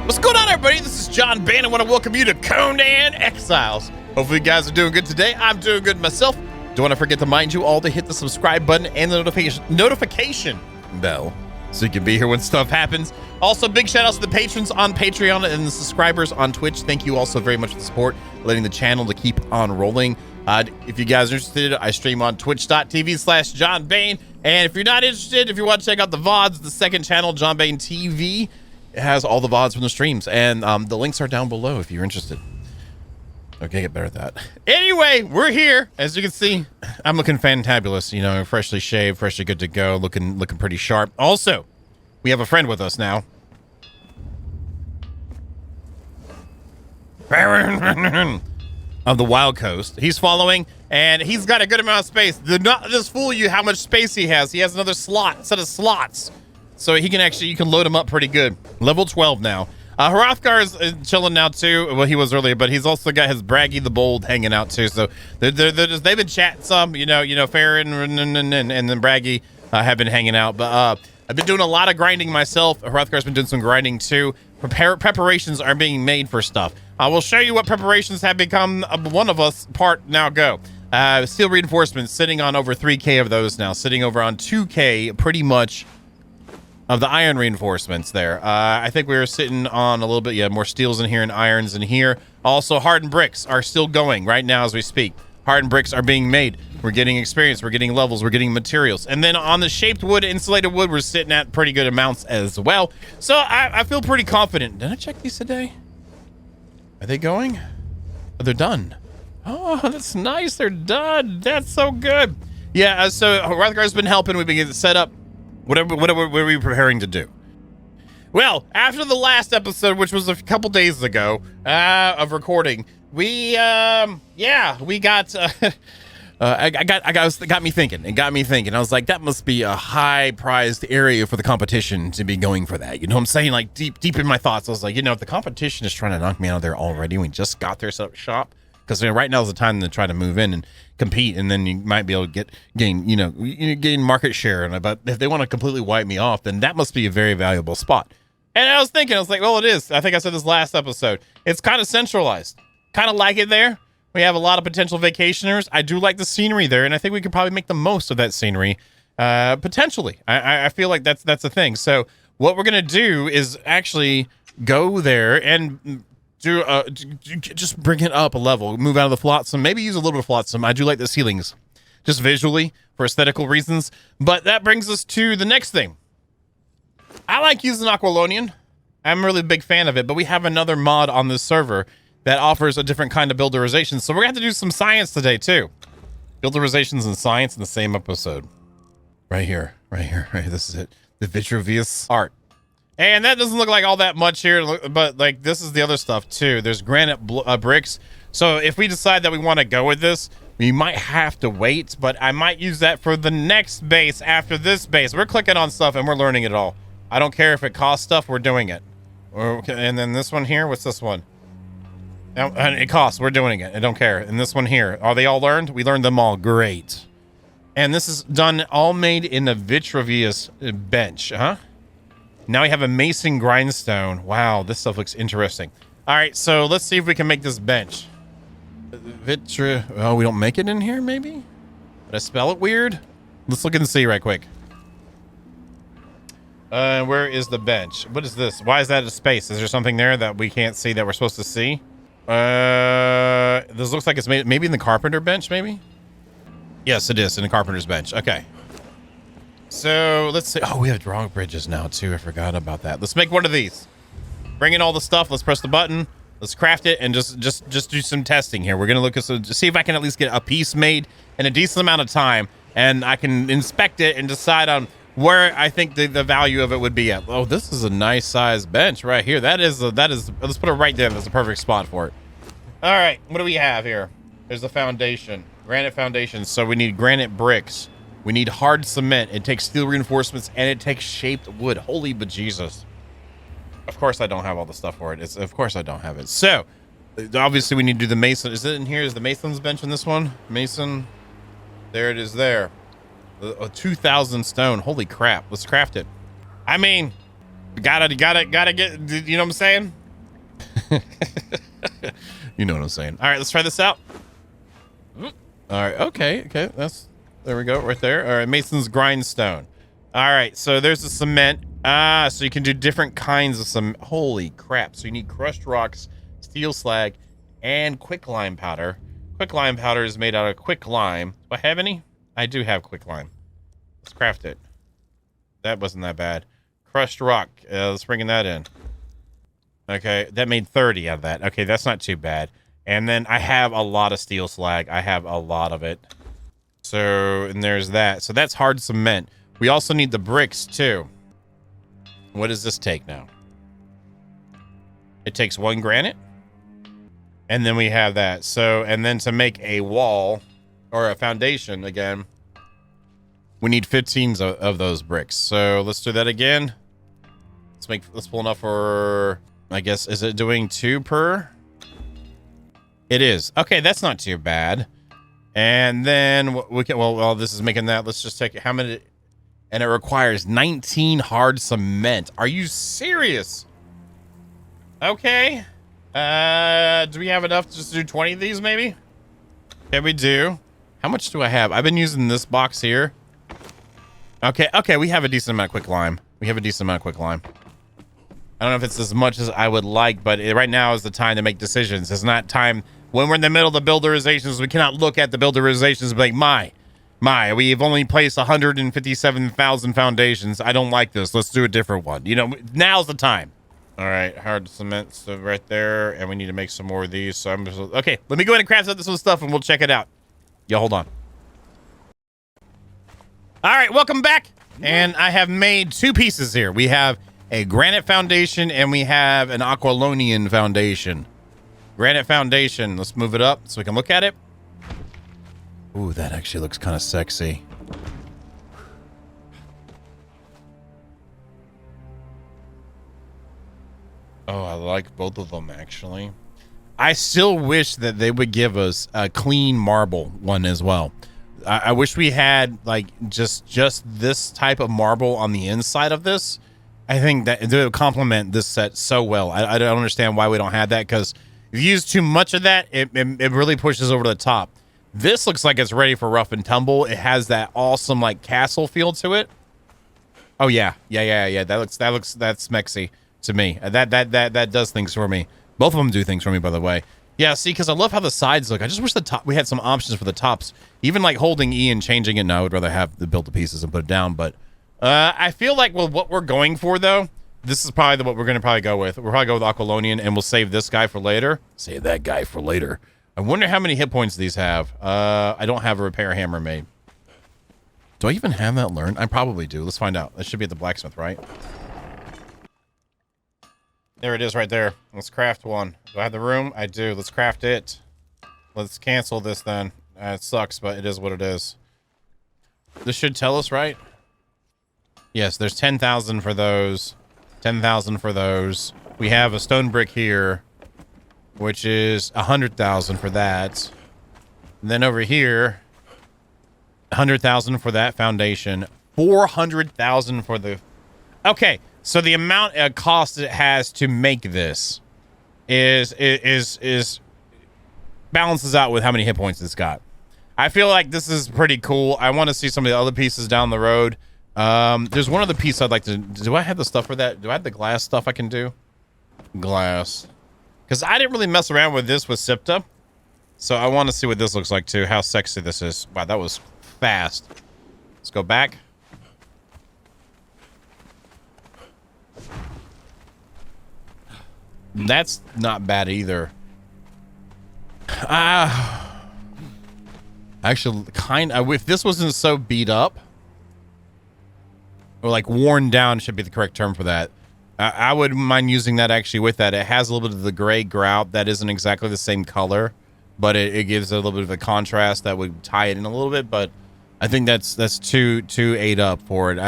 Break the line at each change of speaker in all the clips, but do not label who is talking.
What's going on, everybody? This is John Bain. I want to welcome you to Conan Exiles. Hopefully you guys are doing good today. I'm doing good myself. Don't want to forget to remind you all to hit the subscribe button and the notification bell so you can be here when stuff happens. Also, big shout outs to the patrons on Patreon and the subscribers on Twitch. Thank you also very much for the support, letting the channel to keep on rolling. If you guys are interested, I stream on twitch.tv/John Bain. And if you're not interested, if you want to check out the VODs, the second channel, John Bain TV, it has all the VODs from the streams. And the links are down below if you're interested. Okay, get better at that. Anyway, we're here. As you can see, I'm looking fantabulous. You know, freshly shaved, freshly good to go, looking pretty sharp. Also, we have a friend with us now. Of the Wild Coast. He's following, and he's got a good amount of space. Do not just fool you how much space he has. He has another set of slots. So he can actually, you can load him up pretty good. Level 12 now. Hrothgar is chilling now too. Well, he was earlier, but he's also got his Braggy the Bold hanging out too. So they've been chatting some, you know, Farron and then Braggy have been hanging out. But I've been doing a lot of grinding myself. Hrothgar's been doing some grinding too. Preparations are being made for stuff. I will show you what preparations have become one of us part now go. Steel reinforcements sitting on over 3K of those now, sitting over on 2K pretty much of the iron reinforcements there. I think we were sitting on a little bit, yeah, more steels in here and irons in here. Also, hardened bricks are still going right now as we speak. Hardened bricks are being made. We're getting experience, we're getting levels, we're getting materials. And then on the shaped wood, insulated wood, we're sitting at pretty good amounts as well. So I feel pretty confident. Did I check these today? Are they going? Oh, they're done. Oh, that's nice. They're done. That's so good. Yeah, so Hrothgar's been helping. We've been getting set up. What are we preparing to do? Well, after the last episode, which was a couple days ago of recording, we got it got me thinking. I was like, that must be a high prized area for the competition to be going for that. You know what I'm saying? Like deep in my thoughts, I was like, you know, if the competition is trying to knock me out of there already, we just got there, set up shop. Because right now is the time to try to move in and compete, and then you might be able to gain market share. But if they want to completely wipe me off, then that must be a very valuable spot. And I was like, well, it is. I think I said this last episode. It's kind of centralized. Kind of like it there. We have a lot of potential vacationers. I do like the scenery there, and I think we could probably make the most of that scenery, potentially. I feel like that's a thing. So what we're gonna do is actually go there and just bring it up a level, move out of the flotsam, maybe use a little bit of flotsam. I do like the ceilings, just visually for aesthetical reasons. But that brings us to the next thing. I like using Aquilonian. I'm really a big fan of it, but we have another mod on this server that offers a different kind of builderization. So we're gonna have to do some science today too. Builderizations and science in the same episode. Right here. This is it. The Vitruvius art. And that doesn't look like all that much here, but like this is the other stuff too. There's granite bricks. So if we decide that we want to go with this, we might have to wait, but I might use that for the next base after this base. We're clicking on stuff and we're learning it all. I don't care if it costs stuff, we're doing it. Okay, and then this one here, what's this one? It costs, we're doing it. I don't care. And this one here, are they all learned? We learned them all, great. And this is done, all made in the Vitruvius bench, huh? Now we have a mason grindstone. Wow, this stuff looks interesting. All right, so let's see if we can make this bench. Oh, we don't make it in here, maybe? Did I spell it weird? Let's look and see right quick. Where is the bench? What is this? Why is that a space? Is there something there that we can't see that we're supposed to see? This looks like it's made maybe in the carpenter bench, maybe? Yes, it is in the carpenter's bench. Okay. So let's see. Oh, we have drawbridges now too. I forgot about that. Let's make one of these. Bring in all the stuff. Let's press the button. Let's craft it and just do some testing here. We're gonna look at see if I can at least get a piece made in a decent amount of time, and I can inspect it and decide on where I think the value of it would be at. Oh, this is a nice sized bench right here. That is. Let's put it right there. That's a perfect spot for it. All right. What do we have here? There's the foundation, Granite Foundation. So we need granite bricks. We need hard cement. It takes steel reinforcements, and it takes shaped wood. Holy bejesus. Of course I don't have all the stuff for it. Of course I don't have it. So, obviously we need to do the mason. Is it in here? Is the mason's bench in this one? Mason. There it is there. A 2,000 stone. Holy crap. Let's craft it. I mean, Gotta get, you know what I'm saying? You know what I'm saying. All right, let's try this out. All right, okay, there we go, right there. All right, Mason's Grindstone. All right, so there's the cement. So you can do different kinds of some. Holy crap! So you need crushed rocks, steel slag, and quicklime powder. Quicklime powder is made out of quicklime. Do I have any? I do have quicklime. Let's craft it. That wasn't that bad. Crushed rock. Let's bring that in. Okay, that made 30 out of that. Okay, that's not too bad. And then I have a lot of steel slag. I have a lot of it. So, and there's that. So that's hard cement. We also need the bricks too. What does this take now? It takes 1 granite. And then we have that. So, and then to make a wall or a foundation again, we need 15 of those bricks. So let's do that again. Let's pull enough for, I guess, is it doing 2 per? It is. Okay, that's not too bad. And then we can, well, this is making that. Let's just take how many, and it requires 19 hard cement. Are you serious? Okay. Do we have enough to just do 20 of these maybe? Yeah, we do. How much do I have? I've been using this box here. Okay, we have a decent amount of quicklime. I don't know if it's as much as I would like, but right now is the time to make decisions. It's not time when we're in the middle of the builderizations. We cannot look at the builderizations and be like, my, we've only placed 157,000 foundations. I don't like this. Let's do a different one. You know, now's the time. All right, hard cement stuff right there, and we need to make some more of these. So okay. Let me go ahead and craft up this stuff, and we'll check it out. Yo, hold on. All right, welcome back. And I have made 2 pieces here. We have a Granite Foundation, and we have an Aquilonian Foundation. Granite Foundation. Let's move it up so we can look at it. Ooh, that actually looks kind of sexy. Oh, I like both of them, actually. I still wish that they would give us a clean marble one as well. I wish we had, like, just this type of marble on the inside of this. I think that it would complement this set so well. I don't understand why we don't have that, because if you use too much of that, it really pushes over the top. This looks like it's ready for rough and tumble. It has that awesome, like, castle feel to it. Oh, yeah. That's smexy to me. That does things for me. Both of them do things for me, by the way. Yeah, see, because I love how the sides look. I just wish we had some options for the tops. Even like holding E and changing it. No, I would rather have the build the pieces and put it down. But I feel like with what we're going for, though, this is probably what we're going to probably go with. We'll probably go with Aquilonian, and we'll save this guy for later. Save that guy for later. I wonder how many hit points these have. I don't have a repair hammer made. Do I even have that learned? I probably do. Let's find out. That should be at the blacksmith, right? There it is right there. Let's craft one. Do I have the room? I do. Let's craft it. Let's cancel this then. It sucks, but it is what it is. This should tell us, right? Yes, there's 10,000 for those. 10,000 for those. We have a stone brick here, which is 100,000 for that. And then over here, 100,000 for that foundation. 400,000 for the... Okay. So the amount of cost it has to make this is balances out with how many hit points it's got. I feel like this is pretty cool. I want to see some of the other pieces down the road. There's one other piece I'd like to... Do I have the stuff for that? Do I have the glass stuff I can do? Glass. Because I didn't really mess around with this with Sipta. So I want to see what this looks like too. How sexy this is. Wow, that was fast. Let's go back. That's not bad either. Actually, if this wasn't so beat up, or like worn down should be the correct term for that, I wouldn't mind using that actually with that. It has a little bit of the gray grout that isn't exactly the same color, but it gives it a little bit of a contrast that would tie it in a little bit. But I think that's too ate up for it.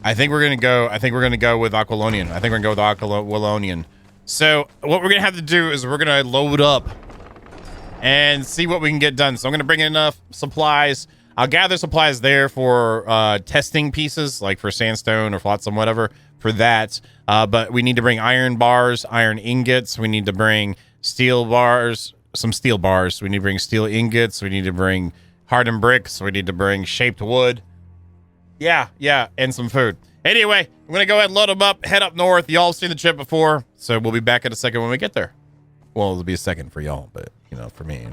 I think we're gonna go. I think we're gonna go with Aquilonian. I think we're gonna go with Aquilonian. So what we're gonna have to do is we're gonna load up and see what we can get done. So I'm gonna bring in enough supplies. I'll gather supplies there for testing pieces, like for sandstone or flotsam, whatever, for that. But we need to bring iron bars, iron ingots. We need to bring steel bars, some steel bars. We need to bring steel ingots. We need to bring hardened bricks. We need to bring shaped wood. Yeah, and some food. Anyway, I'm going to go ahead and load them up, head up north. Y'all have seen the trip before, so we'll be back in a second when we get there. Well, it'll be a second for y'all, but, you know, for me.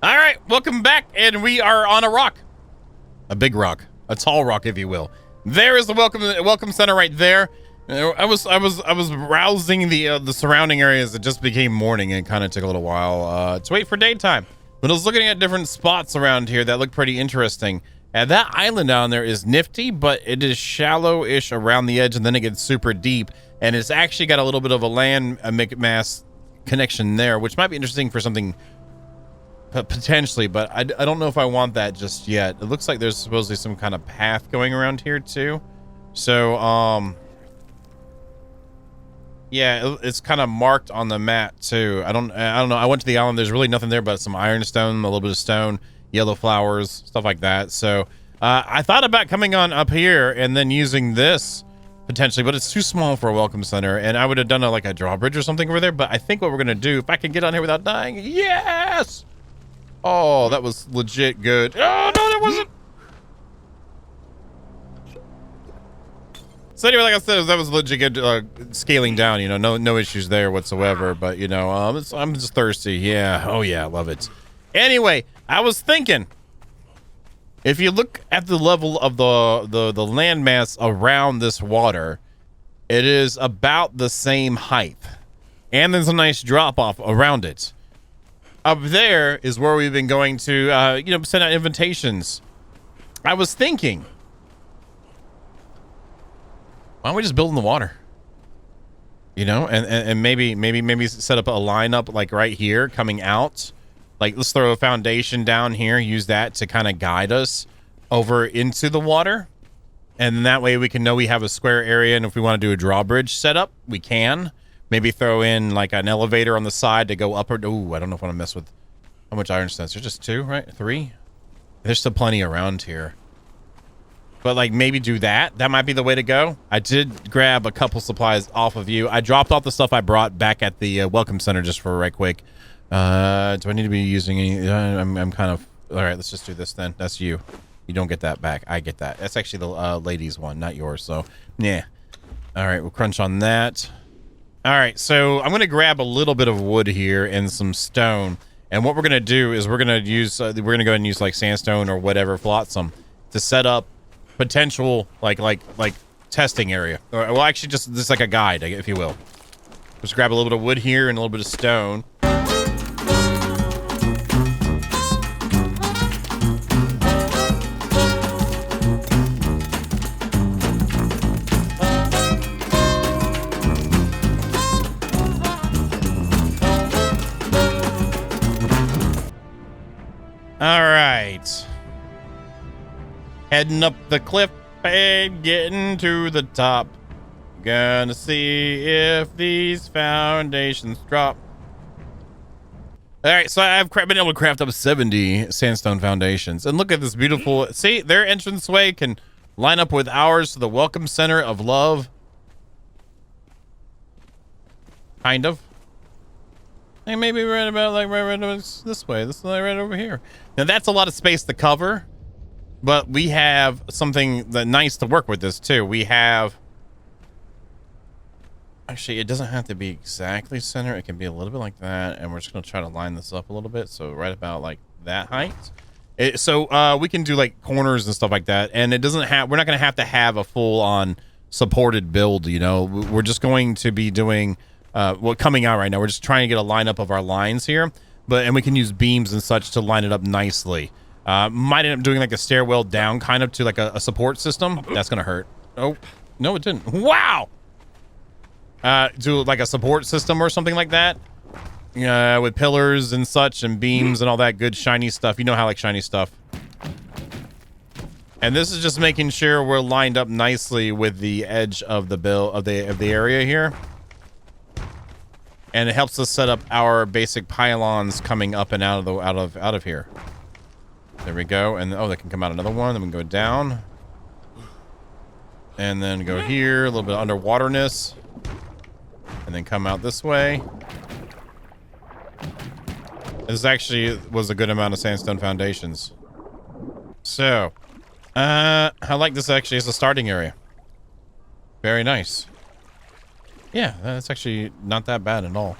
All right, welcome back, and we are on a rock. A big rock. A tall rock, if you will. There is the welcome center right there. I was browsing the surrounding areas. It just became morning, and it kind of took a little while to wait for daytime. But I was looking at different spots around here that look pretty interesting. And that island down there is nifty, but it is shallow-ish around the edge, and then it gets super deep. And it's actually got a little bit of a land mass connection there, which might be interesting for something potentially, but I don't know if I want that just yet. It looks like there's supposedly some kind of path going around here too. So, yeah, it's kind of marked on the map too. I don't know. I went to the island. There's really nothing there but some ironstone, a little bit of stone, yellow flowers, stuff like that. So I thought about coming on up here and then using this potentially, but it's too small for a welcome center, and I would have done like a drawbridge or something over there. But I think what we're gonna do, if I can get on here without dying, yes. Oh, that was legit good. Oh no, that wasn't. So anyway, like I said, that was legit good, scaling down. You know, no issues there whatsoever. But you know, I'm just thirsty. Yeah. Oh yeah, I love it. Anyway, I was thinking, if you look at the level of the landmass around this water, it is about the same height, and there's a nice drop off around it. Up there is where we've been going to, you know, send out invitations. I was thinking, why don't we just build in the water? You know, and maybe set up a lineup like right here coming out. Like, let's throw a foundation down here, use that to kind of guide us over into the water. And that way we can know we have a square area, and if we want to do a drawbridge setup, we can. Maybe throw in like an elevator on the side to go up or... Ooh, I don't know if I want to mess with... How much iron stones? There's just 2, right? 3? There's still plenty around here. But like maybe do that. That might be the way to go. I did grab a couple supplies off of you. I dropped off the stuff I brought back at the welcome center just for right quick. Do I need to be using any... I'm kind of... All right, let's just do this then. That's you. You don't get that back. I get that. That's actually the ladies one, not yours. So, yeah. All right, we'll crunch on that. All right, so I'm going to grab a little bit of wood here and some stone. And what we're going to do is we're going to use... we're going to go ahead and use like sandstone or whatever flotsam to set up potential like testing area. Or, well, actually just like a guide, if you will. Just grab a little bit of wood here and a little bit of stone. All right. Heading up the cliff and getting to the top. Gonna see if these foundations drop. All right, so I've been able to craft up 70 sandstone foundations. And look at this beautiful... See, their entranceway can line up with ours to the welcome center of love. Kind of. Hey, maybe right about like right this way. This is like right over here. Now that's a lot of space to cover, but we have something that nice to work with this too. We have... Actually, it doesn't have to be exactly center. It can be a little bit like that, and we're just going to try to line this up a little bit. So right about like that height. So we can do like corners and stuff like that, and it doesn't have... We're not going to have a full-on supported build, you know. We're just going to be doing... coming out right now. We're just trying to get a lineup of our lines here, and we can use beams and such to line it up nicely. Might end up doing like a stairwell down kind of to like a support system. That's going to hurt. Oh, no, it didn't. Wow. Do like a support system or something like that. With pillars and such and beams and all that good shiny stuff. You know how I like shiny stuff. And this is just making sure we're lined up nicely with the edge of the of the area here. and it helps us set up our basic pylons coming up and out of here. There we go. And oh, they can come out another one. Then we can go down, and then go here, a little bit of underwaterness, and then come out this way. This actually was a good amount of Sandstone Foundations. So, I like this actually as a starting area. Very nice. Yeah, that's actually not that bad at all.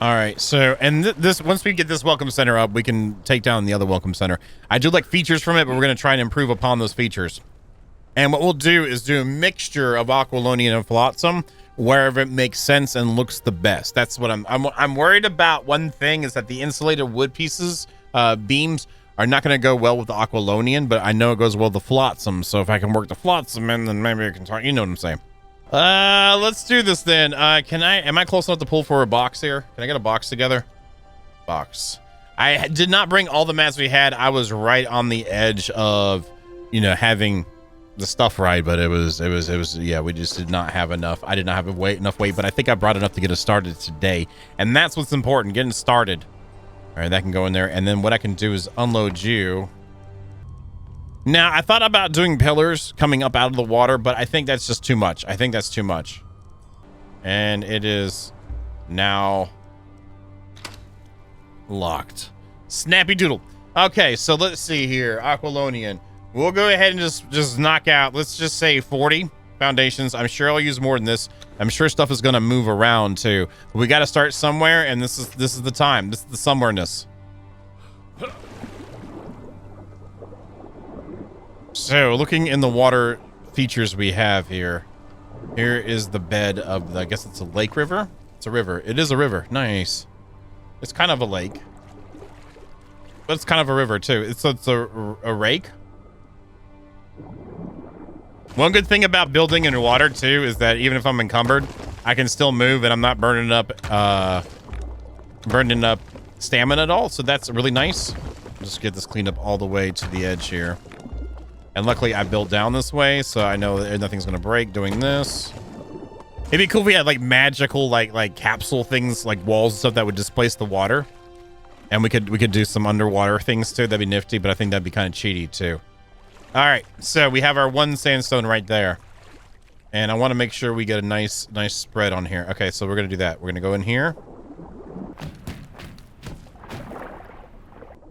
All right, so, and this, once we get this welcome center up, we can take down the other welcome center. I do like features from it, but we're going to try and improve upon those features. And what we'll do is do a mixture of Aquilonian and Flotsam wherever it makes sense and looks the best. That's what I'm worried about. One thing is that the insulated wood pieces, beams, are not going to go well with the Aquilonian, but I know it goes well with the Flotsam. So if I can work the Flotsam in, then maybe I can talk. You know what I'm saying? Let's do this then. Am I close enough to pull for a box here? Can I get a box together? Box. I did not bring all the mats we had. I was right on the edge of, you know, having the stuff right, but it was yeah, we just did not have enough. I did not have enough weight, but I think I brought enough to get us started today, and that's what's important, getting started. All right, that can go in there, and then what I can do is unload you. Now, I thought about doing pillars coming up out of the water, but I think that's just too much. I think that's too much. And it is now locked. Snappy doodle. Okay, so let's see here. Aquilonian. We'll go ahead and just knock out, let's just say 40 foundations. I'm sure I'll use more than this. I'm sure stuff is going to move around too. But we got to start somewhere, and this is the time. This is the somewhereness. So, looking in the water features we have here. Here is the bed of the, I guess it's a lake river. It's a river. It is a river. Nice. It's kind of a lake, but it's kind of a river too. It's a rake. One good thing about building in water too is that even if I'm encumbered, I can still move and I'm not burning up stamina at all. So that's really nice. Just get this cleaned up all the way to the edge here. And luckily I built down this way, so I know that nothing's gonna break doing this. It'd be cool if we had like magical like capsule things, like walls and stuff that would displace the water. And we could do some underwater things too. That'd be nifty, but I think that'd be kind of cheaty too. All right, so we have our one sandstone right there. And I want to make sure we get a nice spread on here. Okay, so we're gonna do that. We're gonna go in here.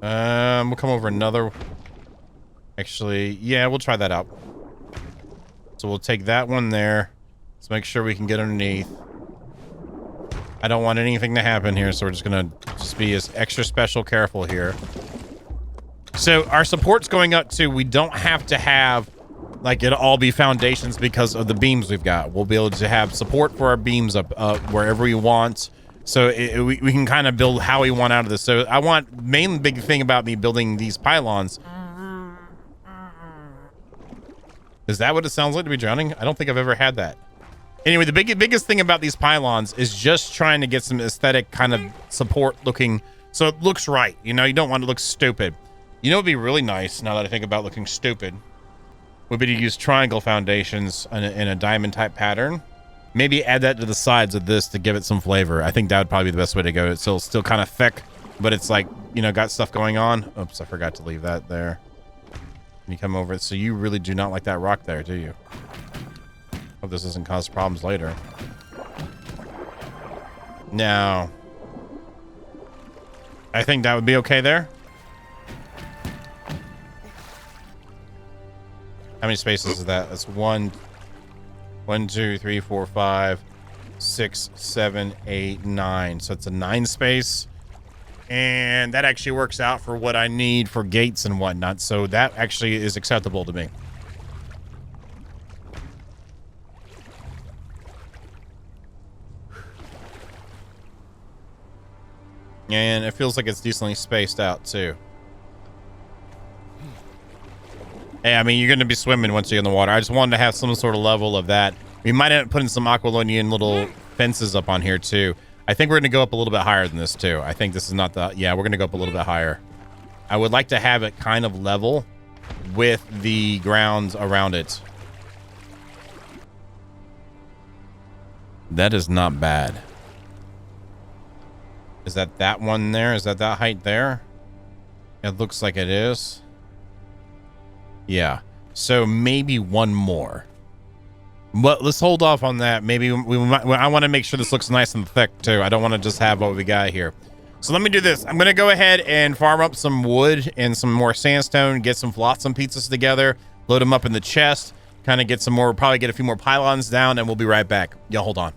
We'll come over another. Actually, yeah, we'll try that out. So we'll take that one there. Let's make sure we can get underneath. I don't want anything to happen here, so we're just gonna be as extra special careful here. So our support's going up too. We don't have to have like it all be foundations because of the beams we've got. We'll be able to have support for our beams up wherever we want. So we can kind of build how we want out of this. So I want, main big thing about me building these pylons. Is that what it sounds like to be drowning? I don't think I've ever had that. Anyway, the biggest thing about these pylons is just trying to get some aesthetic kind of support looking, so it looks right. You know, you don't want it to look stupid. You know, it'd be really nice, now that I think about looking stupid, would be to use triangle foundations in a diamond type pattern. Maybe add that to the sides of this to give it some flavor. I think that would probably be the best way to go. It's still kind of thick, but it's like, you know, got stuff going on. Oops, I forgot to leave that there. Can you come over? So you really do not like that rock there, do you? Hope this doesn't cause problems later. Now, I think that would be okay there. How many spaces is that? That's 1, 2, 3, 4, 5, 6, 7, 8, 9. So it's a 9 space. And that actually works out for what I need for gates and whatnot. So that actually is acceptable to me. And it feels like it's decently spaced out too. Hey, I mean, you're going to be swimming once you're in the water. I just wanted to have some sort of level of that. We might end up putting some Aquilonian little fences up on here too. I think we're going to go up a little bit higher than this too. I think this is not the... Yeah, we're going to go up a little bit higher. I would like to have it kind of level with the grounds around it. That is not bad. Is that one there? Is that height there? It looks like it is. Yeah. So maybe one more. But let's hold off on that. Maybe we might, I want to make sure this looks nice and thick too. I don't want to just have what we got here. So let me do this. I'm going to go ahead and farm up some wood and some more sandstone, get some flotsam pizzas together, load them up in the chest, kind of get some more, probably get a few more pylons down, and we'll be right back. Y'all hold on.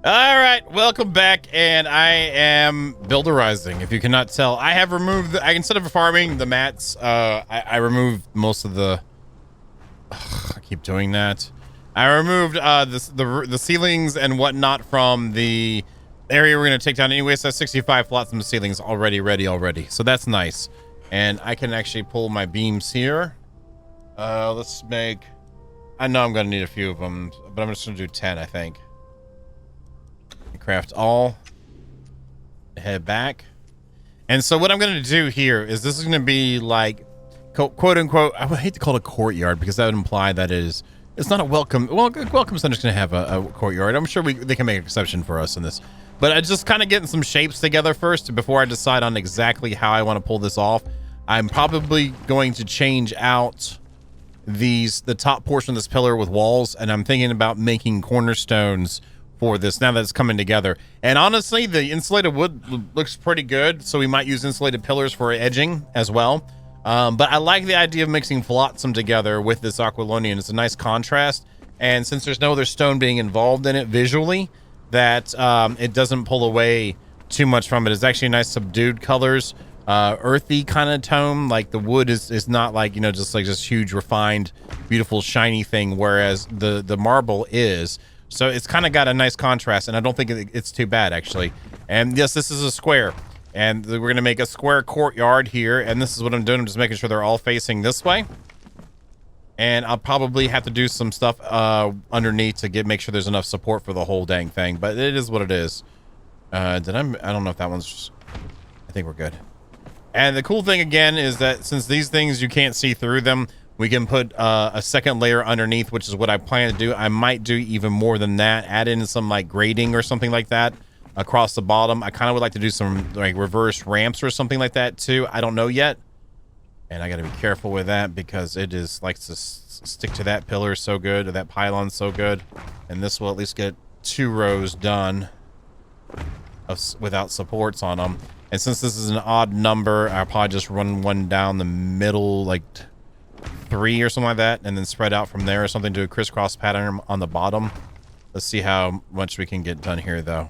All right, welcome back, and I am builderizing. If you cannot tell, I have removed, instead of farming the mats, I removed most of the, I keep doing that. I removed the ceilings and whatnot from the area we're going to take down anyway. So 65 flotsam ceilings already ready already. So that's nice. And I can actually pull my beams here. Let's make, I know I'm going to need a few of them, but I'm just going to do 10, I think. Craft all. Head back. And so what I'm going to do here is this is going to be like, quote unquote, I would hate to call it a courtyard because that would imply that it's not a welcome. Well, welcome center's going to have a courtyard. I'm sure they can make an exception for us in this. But I just kind of getting some shapes together first before I decide on exactly how I want to pull this off. I'm probably going to change out the top portion of this pillar with walls, and I'm thinking about making cornerstones for this now that it's coming together. And honestly, the insulated wood looks pretty good, so we might use insulated pillars for edging as well. But I like the idea of mixing flotsam together with this aquilonian. It's a nice contrast, and since there's no other stone being involved in it visually, that it doesn't pull away too much from it. It's actually nice subdued colors, earthy kind of tone. Like the wood is not like, you know, just like this huge refined beautiful shiny thing, whereas the marble is. So it's kind of got a nice contrast, and I don't think it's too bad actually. And yes, this is a square, and we're gonna make a square courtyard here, and this is what I'm doing. I'm just making sure they're all facing this way. And I'll probably have to do some stuff underneath to make sure there's enough support for the whole dang thing. But it is what it is. I don't know if that one's... I think we're good. And the cool thing again is that since these things, you can't see through them, we can put a second layer underneath, which is what I plan to do. I might do even more than that. Add in some like grading or something like that across the bottom. I kind of would like to do some like reverse ramps or something like that too. I don't know yet. And I got to be careful with that because it is likes to stick to that pillar so good, or that pylon so good. And this will at least get 2 rows done without supports on them. And since this is an odd number, I'll probably just run one down the middle, like 3 or something like that, and then spread out from there or something, do a crisscross pattern on the bottom. Let's see how much we can get done here, though.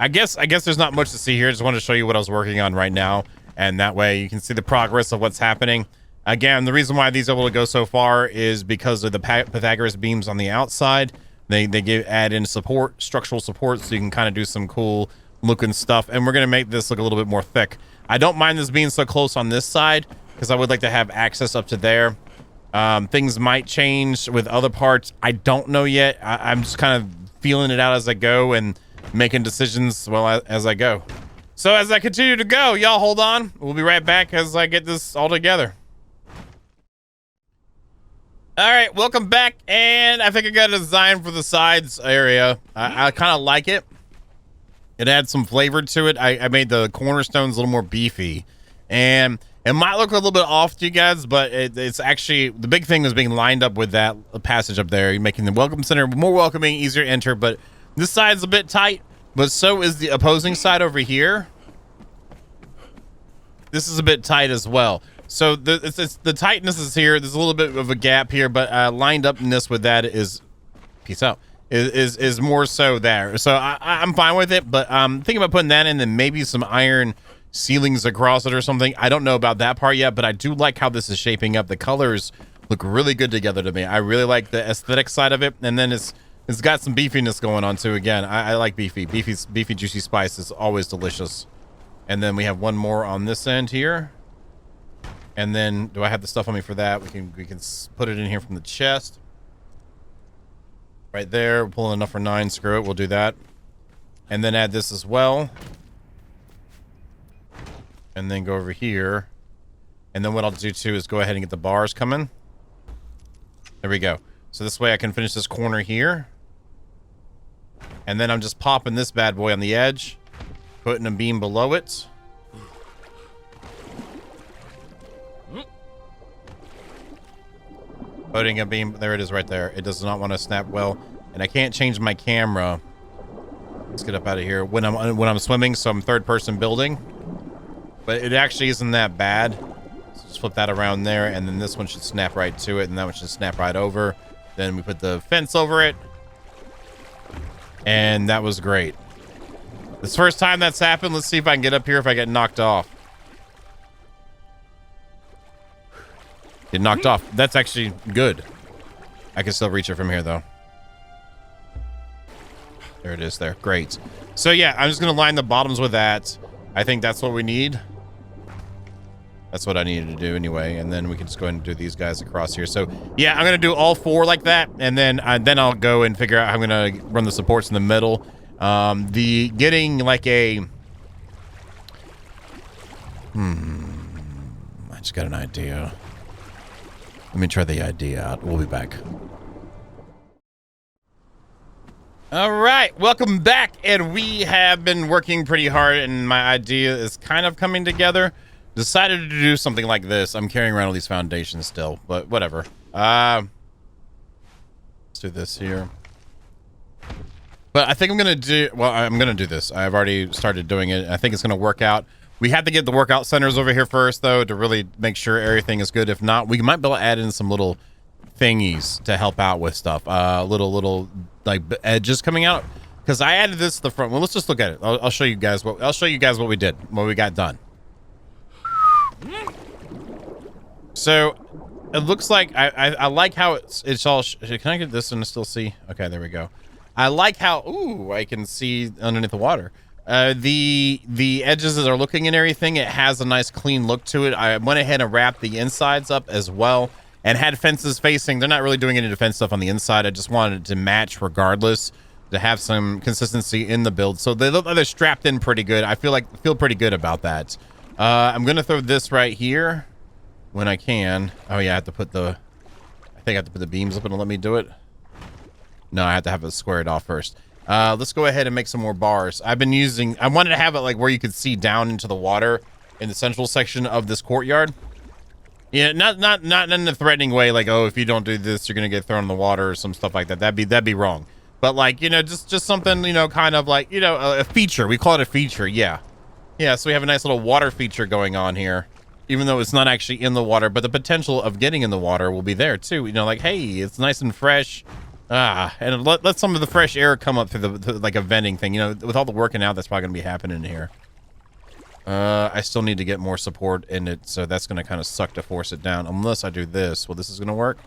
I guess there's not much to see here. I just wanted to show you what I was working on right now. And that way you can see the progress of what's happening. Again, the reason why these are able to go so far is because of the Pythagoras beams on the outside. They add in support, structural support, so you can kind of do some cool looking stuff. And we're going to make this look a little bit more thick. I don't mind this being so close on this side because I would like to have access up to there. Things might change with other parts. I don't know yet. I'm just kind of feeling it out as I go and making decisions as I go. So as I continue to go, y'all hold on. We'll be right back as I get this all together. All right, welcome back. And I think I got a design for the sides area. I kind of like it. It adds some flavor to it. I made the cornerstones a little more beefy. And it might look a little bit off to you guys, but it's actually, the big thing is being lined up with that passage up there. You're making the welcome center more welcoming, easier to enter. But this side's a bit tight. But so is the opposing side over here. This is a bit tight as well. So the tightness is here. There's a little bit of a gap here, but lined upness with that is, peace out, is more so there. So I'm fine with it, but I'm thinking about putting that in and maybe some iron ceilings across it or something. I don't know about that part yet, but I do like how this is shaping up. The colors look really good together to me. I really like the aesthetic side of it, and then it's got some beefiness going on too. Again, I like beefy juicy spice is always delicious. And then we have one more on this end here. And then do I have the stuff on me for that? We can put it in here from the chest. Right there, we're pulling enough for 9. Screw it, we'll do that. And then add this as well. And then go over here. And then what I'll do too is go ahead and get the bars coming. There we go. So this way I can finish this corner here. And then I'm just popping this bad boy on the edge, putting a beam below it. Putting a beam, there it is right there. It does not want to snap well. And I can't change my camera. Let's get up out of here. When I'm swimming, so I'm third person building. But it actually isn't that bad. So just flip that around there, and then this one should snap right to it, and that one should snap right over. Then we put the fence over it. And that was great. This first time that's happened. Let's see if I can get up here if I get knocked off. Get knocked off. That's actually good. I can still reach it from here, though. There it is there. Great. So, yeah, I'm just going to line the bottoms with that. I think that's what we need. That's what I needed to do anyway. And then we can just go ahead and do these guys across here. So, yeah, I'm going to do all four like that. And then I'll go and figure out how I'm going to run the supports in the middle. Getting like a... I just got an idea. Let me try the idea out. We'll be back. All right, welcome back. And we have been working pretty hard, and my idea is kind of coming together. Decided to do something like this. I'm carrying around all these foundations still, but whatever. Let's do this here. But I think I'm going to do... Well, I'm going to do this. I've already started doing it. I think it's going to work out. We have to get the workout centers over here first, though, to really make sure everything is good. If not, we might be able to add in some little thingies to help out with stuff. Little like edges coming out. Because I added this to the front. Well, let's just look at it. I'll show you guys what we did, what we got done. So it looks like I like how it's all. Can I get this and still see? Okay, there we go. I like how I can see underneath the water. The edges that are looking and everything, it has a nice clean look to it. I went ahead and wrapped the insides up as well and had fences facing. They're not really doing any defense stuff on the inside. I just wanted it to match regardless, to have some consistency in the build. So they look like they're strapped in pretty good. I feel pretty good about that. I'm gonna throw this right here when I can. Oh yeah, I have to put the beams up and let me do it. No, I have to have it squared off first. Let's go ahead and make some more bars. I wanted to have it like where you could see down into the water in the central section of this courtyard. Yeah, not in a threatening way, like, oh, if you don't do this, you're gonna get thrown in the water or some stuff like that. That'd be wrong. But like, just something, kind of like, a feature. We call it a feature, yeah. Yeah, so we have a nice little water feature going on here, even though it's not actually in the water, but the potential of getting in the water will be there too. Like, hey, it's nice and fresh. And let some of the fresh air come up through like a venting thing. With all the working out that's probably gonna be happening here. I still need to get more support in it, so that's gonna kind of suck to force it down. Unless I do this. Well, this is gonna work.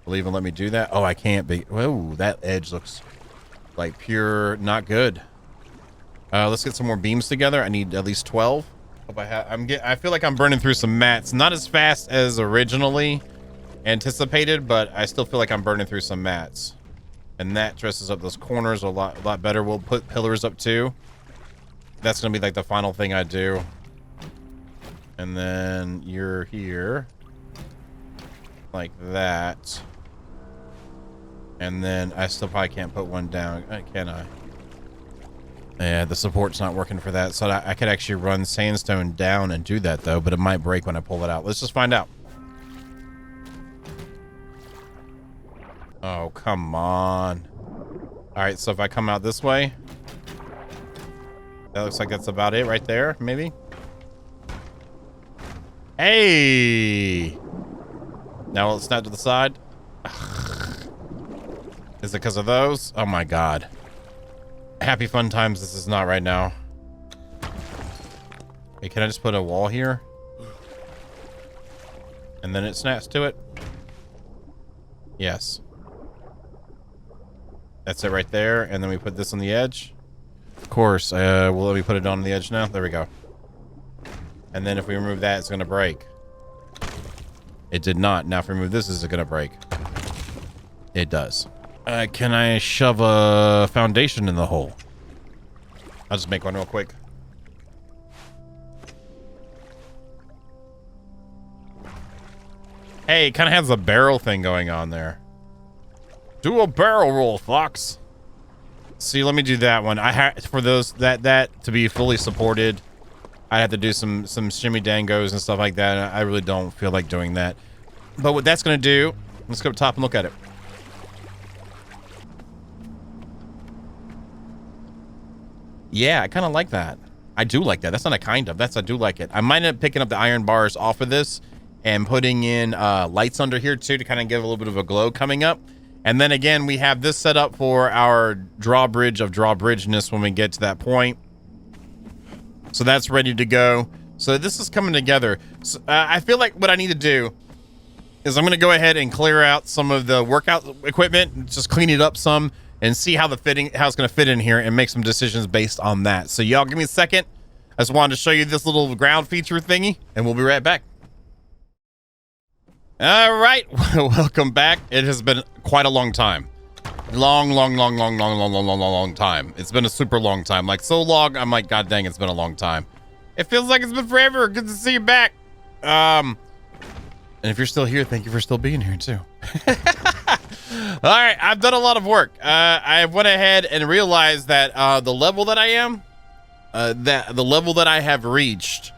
Will even let me do that? Oh, I can't be. Whoa, that edge looks like pure not good. Let's get some more beams together. I need at least 12. Hope I feel like I'm burning through some mats. Not as fast as originally anticipated, but I still feel like I'm burning through some mats. And that dresses up those corners a lot better. We'll put pillars up too. That's gonna be like the final thing I do. And then you're here. Like that. And then I still probably can't put one down, can I? Yeah, the support's not working for that. So I could actually run sandstone down and do that though, but it might break when I pull it out. Let's just find out. Oh, come on. All right, so if I come out this way, that looks like that's about it right there, maybe. Hey! Now let's snap to the side. Is it because of those? Oh my God. Happy fun times. This is not right now. Hey, can I just put a wall here? And then it snaps to it? Yes. That's it right there. And then we put this on the edge. Of course. Well, let me put it on the edge now. There we go. And then if we remove that, it's going to break. It did not. Now if we remove this, is it going to break? It does. Can I shove a foundation in the hole? I'll just make one real quick. Hey, it kind of has a barrel thing going on there. Do a barrel roll, Fox. See, let me do that one. I have for those that to be fully supported. I have to do some shimmy dangos and stuff like that. I really don't feel like doing that. But what that's gonna do, let's go up top and look at it. Yeah, I kind of like that. I do like that. That's not a kind of. I do like it. I might end up picking up the iron bars off of this and putting in lights under here too to kind of give a little bit of a glow coming up. And then again, we have this set up for our drawbridge of drawbridgeness when we get to that point. So that's ready to go. So this is coming together. So, I feel like what I need to do is I'm going to go ahead and clear out some of the workout equipment, just clean it up some, and see how it's going to fit in here and make some decisions based on that. So y'all give me a second. I just wanted to show you this little ground feature thingy, and we'll be right back. All right, welcome back. It has been quite a long time. Long time. It's been a super long time. Like, so long, I'm like, God dang, it's been a long time. It feels like it's been forever. Good to see you back. And if you're still here, thank you for still being here, too. All right, I've done a lot of work. I went ahead and realized that the level that I am, the level that I have reached,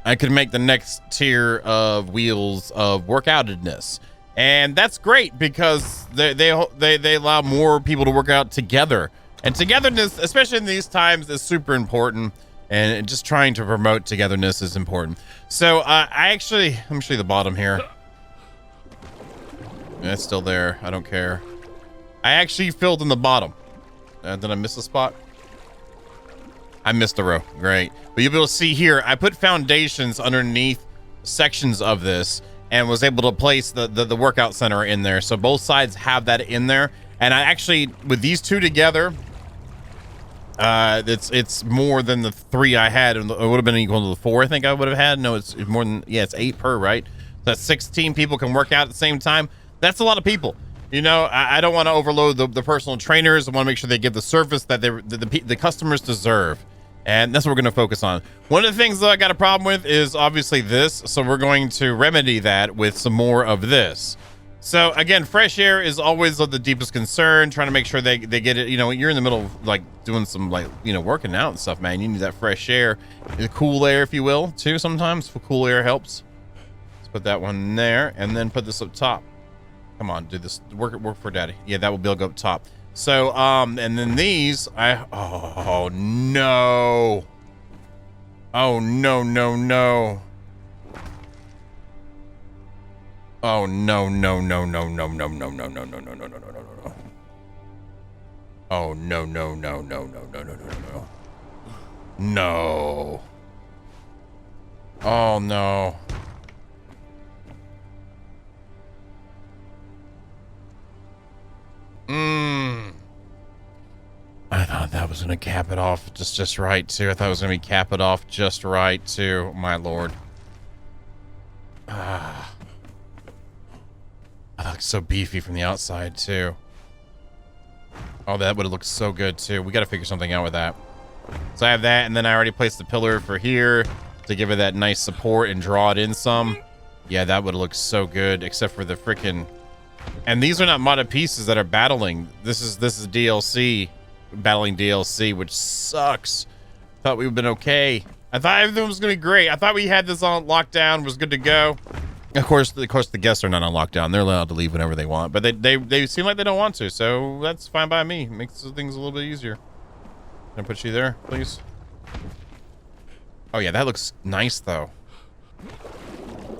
I could make the next tier of wheels of workoutedness. And that's great because they allow more people to work out together. And togetherness, especially in these times, is super important. And just trying to promote togetherness is important. So let me show you the bottom here. Yeah, it's still there. I don't care. I actually filled in the bottom. Did I miss a spot? I missed a row. Great. But you'll be able to see here, I put foundations underneath sections of this and was able to place the workout center in there. So both sides have that in there. And I actually, with these two together, it's more than the 3 I had. It would have been equal to the 4 I think I would have had. No, it's more than, yeah, it's 8 per, right? So that's 16 people can work out at the same time. That's a lot of people. You know, I don't want to overload the personal trainers. I want to make sure they give the service that the customers deserve. And that's what we're going to focus on. One of the things that I got a problem with is obviously this. So we're going to remedy that with some more of this. So again, fresh air is always of the deepest concern, trying to make sure they get it. You know, you're in the middle of like doing some like, you know, working out and stuff, man. You need that fresh air, the cool air, if you will, too. Sometimes cool air helps. Let's put that one there and then put this up top. Come on, do this. Work for daddy. Yeah, that will be able to go up top. So, and then these, oh no. Oh, no, no, no. Oh, no, no, no, no, no, no, no, no, no, no, no, no, no, no, no, no. Oh, no, no, no, no, no, no, no, no, no. No. Oh, no. I thought that was gonna cap it off just right too. I thought it was gonna be cap it off just right too. My lord. Ah. That looks so beefy from the outside too. Oh, that would have looked so good too. We got to figure something out with that. So I have that, and then I already placed the pillar for here to give it that nice support and draw it in some. Yeah, that would have looked so good, except for the freaking. And these are not modded pieces that are battling. This is DLC, battling DLC, which sucks. Thought we would have been okay. I thought everything was gonna be great. I thought we had this on lockdown, was good to go. Of course, the guests are not on lockdown. They're allowed to leave whenever they want, but they seem like they don't want to, so that's fine by me. It makes things a little bit easier. Can I put you there, please? Oh yeah, that looks nice though.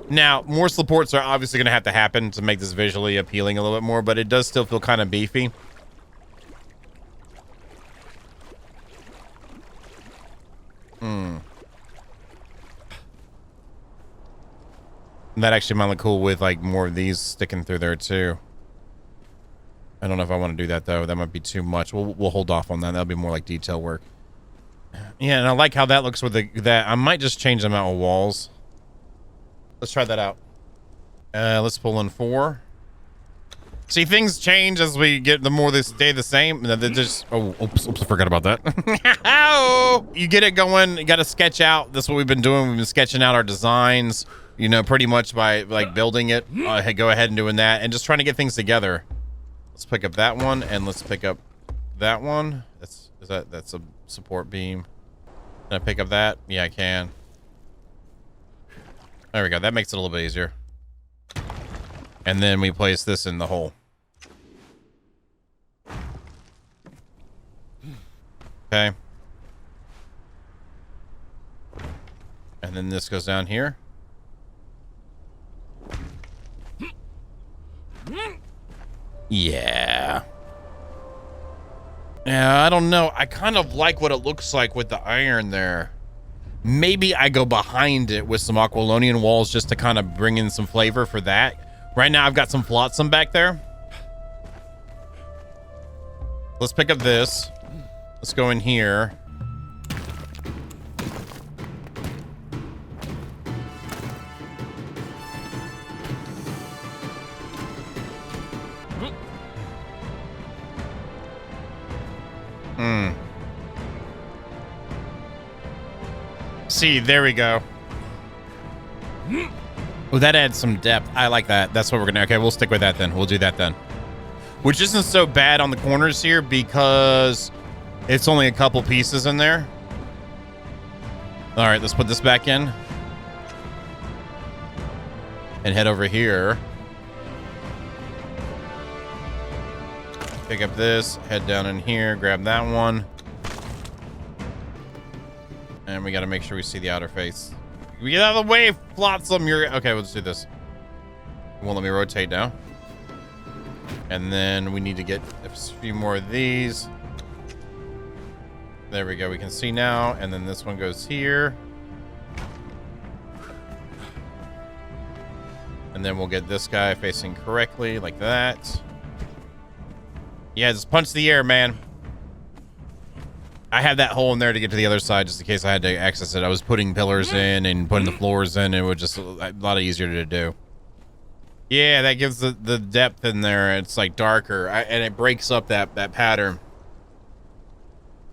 Now, more supports are obviously going to have to happen to make this visually appealing a little bit more, but it does still feel kind of beefy. That actually might look cool with like more of these sticking through there too. I don't know if I want to do that though. That might be too much. We'll hold off on that. That'll be more like detail work. Yeah, and I like how that looks with that. I might just change the amount of walls. Let's try that out. Let's pull in 4. See, things change as we get, the more they stay the same. They just, oops, I forgot about that. Oh, you get it going. You got to sketch out. That's what we've been doing. We've been sketching out our designs, you know, pretty much by like building it. Go ahead and doing that and just trying to get things together. Let's pick up that one and let's pick up that one. That's a support beam. Can I pick up that? Yeah, I can. There we go. That makes it a little bit easier. And then we place this in the hole. Okay. And then this goes down here. Yeah. Yeah, I don't know. I kind of like what it looks like with the iron there. Maybe I go behind it with some Aquilonian walls just to kind of bring in some flavor for that. Right now, I've got some flotsam back there. Let's pick up this. Let's go in here. See, there we go. Oh, that adds some depth. I like that. That's what we're gonna. Okay, we'll stick with that then. We'll do that then. Which isn't so bad on the corners here because it's only a couple pieces in there. All right, let's put this back in and head over here. Pick up this, head down in here, grab that one. And we got to make sure we see the outer face. We get out of the way, Flotsam. Okay, let's do this. It won't let me rotate now. And then we need to get a few more of these. There we go. We can see now. And then this one goes here. And then we'll get this guy facing correctly like that. Yeah, just punch the air, man. I had that hole in there to get to the other side just in case I had to access it. I was putting pillars in and putting the floors in. It was just a lot easier to do. Yeah, that gives the depth in there. It's like darker and it breaks up that pattern.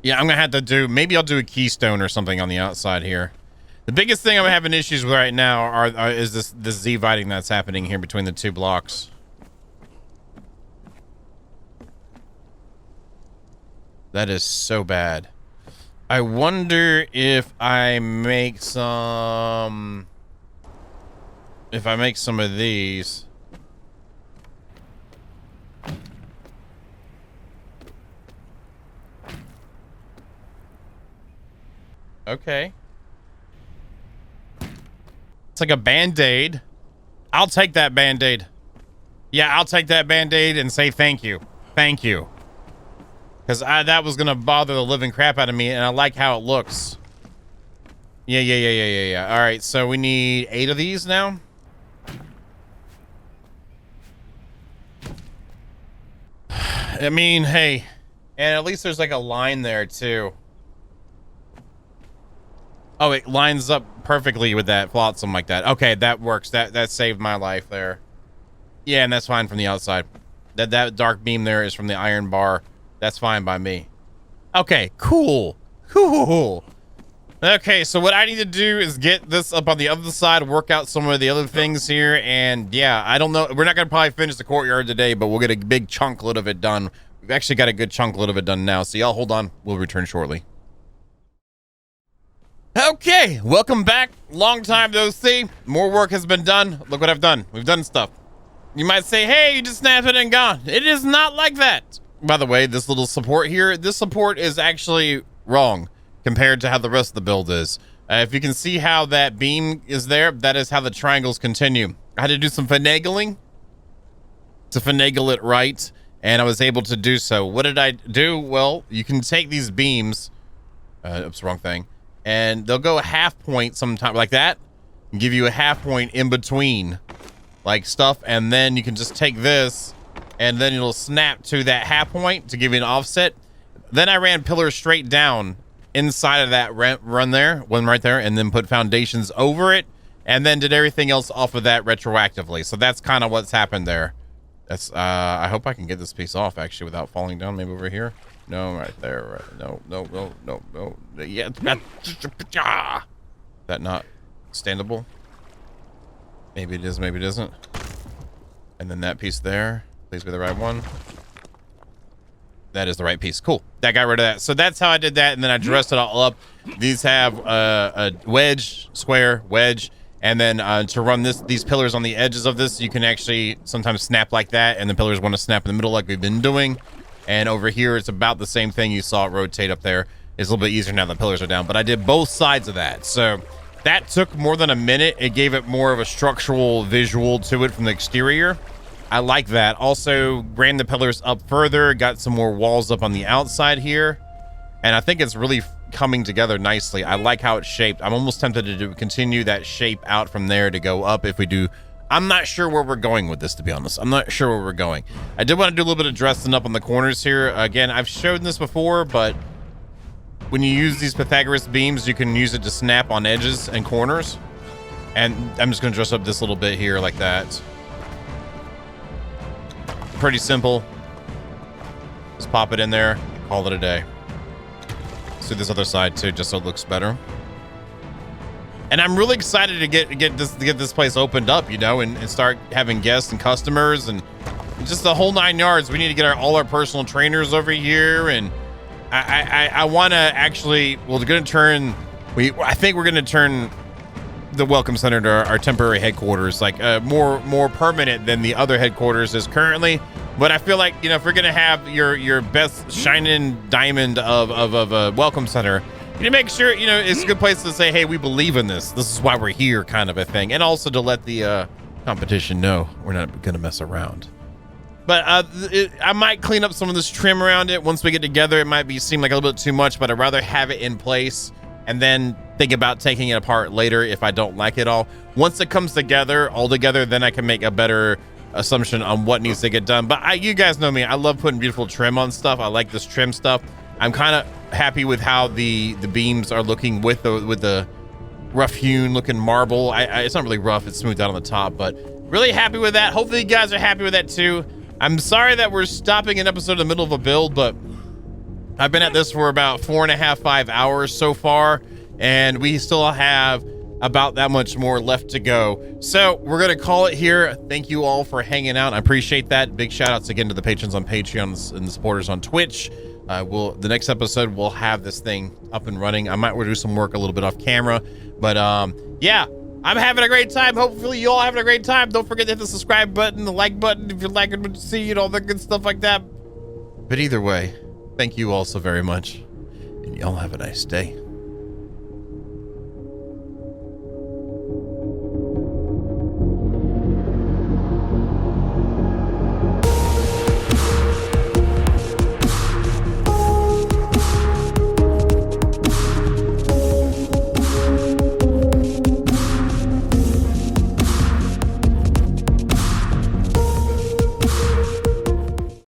Yeah, I'm going to have to do, maybe I'll do a keystone or something on the outside here. The biggest thing I'm having issues with right now is this Z-viting that's happening here between the two blocks. That is so bad. I wonder if I make some... If I make some of these... Okay. It's like a Band-Aid. I'll take that Band-Aid. Yeah, I'll take that Band-Aid and say thank you. Thank you. Because that was going to bother the living crap out of me, and I like how it looks. Yeah. All right, so we need 8 of these now. I mean, hey. And at least there's like a line there, too. Oh, it lines up perfectly with that flotsam like that. Okay, that works. That saved my life there. Yeah, and that's fine from the outside. That dark beam there is from the iron bar. That's fine by me. Okay, cool. Cool. Okay, so what I need to do is get this up on the other side, work out some of the other things here, and yeah, I don't know. We're not going to probably finish the courtyard today, but we'll get a big chunk load of it done. We've actually got a good chunk load of it done now, so y'all hold on. We'll return shortly. Okay, welcome back. Long time no see. More work has been done. Look what I've done. We've done stuff. You might say, hey, you just snapped it and gone. It is not like that. By the way, this little support here, this support is actually wrong compared to how the rest of the build is. If you can see how that beam is there, that is how the triangles continue. I had to do some finagling to finagle it right, and I was able to do so. What did I do? Well, you can take these beams, oops, wrong thing, and they'll go a half point sometime like that, and give you a half point in between, like stuff, and then you can just take this, and then it'll snap to that half point to give you an offset. Then I ran pillars straight down inside of that run there, one right there, and then put foundations over it, and then did everything else off of that retroactively. So that's kind of what's happened there. That's I hope I can get this piece off actually without falling down. Maybe over here. No, right there. Right. No. Yeah, that not standable. Maybe it is. Maybe it isn't. And then that piece there. Please be the right one. That is the right piece. Cool. That got rid of that. So that's how I did that, and then I dressed it all up. These have a wedge, square, wedge, and then to run these pillars on the edges of this, you can actually sometimes snap like that, and the pillars want to snap in the middle like we've been doing. And over here, it's about the same thing. You saw it rotate up there. It's a little bit easier now the pillars are down, but I did both sides of that. So that took more than a minute. It gave it more of a structural visual to it from the exterior. I like that. Also, ran the pillars up further, got some more walls up on the outside here, and I think it's really coming together nicely. I like how it's shaped. I'm almost tempted to continue that shape out from there to go up if we do. I'm not sure where we're going with this, to be honest. I'm not sure where we're going. I did want to do a little bit of dressing up on the corners here. Again, I've shown this before, but when you use these Pythagoras beams, you can use it to snap on edges and corners. And I'm just going to dress up this little bit here like that. Pretty simple. Just pop it in there, call it a day. Let's do this other side too, just so it looks better. And I'm really excited to get this place opened up, you know, and start having guests and customers and just the whole 9 yards. We need to get all our personal trainers over here, and I want to actually. Well, we're going to turn. I think we're going to turn the Welcome Center to our temporary headquarters, like more permanent than the other headquarters is currently. But I feel like, you know, if we're gonna have your best shining diamond of a Welcome Center, you need to make sure, you know, it's a good place to say, hey, we believe in this. This is why we're here, kind of a thing, and also to let the competition know we're not gonna mess around. But I might clean up some of this trim around it once we get together. It might seem like a little bit too much, but I'd rather have it in place and then think about taking it apart later if I don't like it all. Once it comes together, all together, then I can make a better assumption on what needs to get done. But you guys know me. I love putting beautiful trim on stuff. I like this trim stuff. I'm kind of happy with how the beams are looking with the rough hewn looking marble. It's not really rough. It's smoothed out on the top, but really happy with that. Hopefully you guys are happy with that too. I'm sorry that we're stopping an episode in the middle of a build, but I've been at this for about 4.5, 5 hours so far, and we still have about that much more left to go. So we're going to call it here. Thank you all for hanging out. I appreciate that. Big shout outs again to the patrons on Patreon and the supporters on Twitch. The next episode, we'll have this thing up and running. I might do some work a little bit off camera, but yeah, I'm having a great time. Hopefully you all having a great time. Don't forget to hit the subscribe button, the like button if you're liking what you see, and all that good stuff like that. But either way, thank you all so very much, and y'all have a nice day.